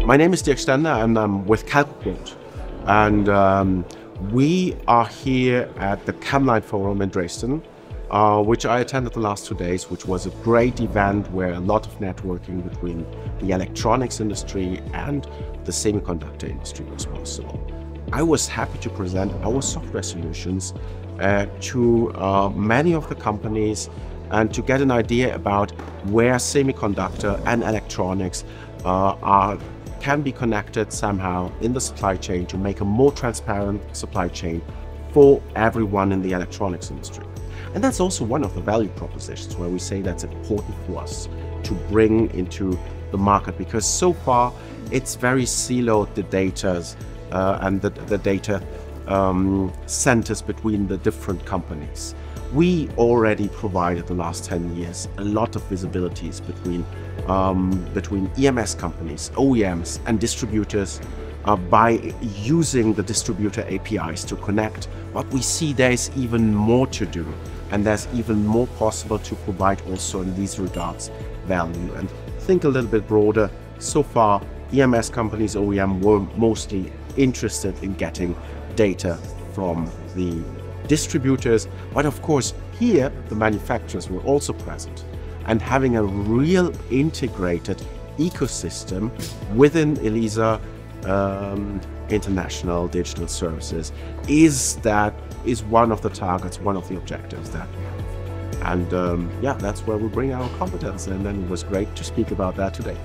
My name is Dirk Stender and I'm with CalcuQuote. And we are here at the camLine forum in Dresden, which I attended the last 2 days, which was a great event where a lot of networking between the electronics industry and the semiconductor industry was possible. I was happy to present our software solutions to many of the companies and to get an idea about where semiconductor and electronics can be connected somehow in the supply chain to make a more transparent supply chain for everyone in the electronics industry. And that's also one of the value propositions where we say that's important for us to bring into the market, because so far it's very siloed, the data and the data centers between the different companies. We already provided the last 10 years a lot of visibilities between EMS companies, OEMs and distributors by using the distributor APIs to connect. But we see there's even more to do, and there's even more possible to provide also in these regards value. And think a little bit broader. So far, EMS companies, OEM were mostly interested in getting data from the distributors, but of course here the manufacturers were also present, and having a real integrated ecosystem within ELISA International Digital Services is one of the targets, one of the objectives that we have. And yeah, that's where we bring our competence, and then it was great to speak about that today.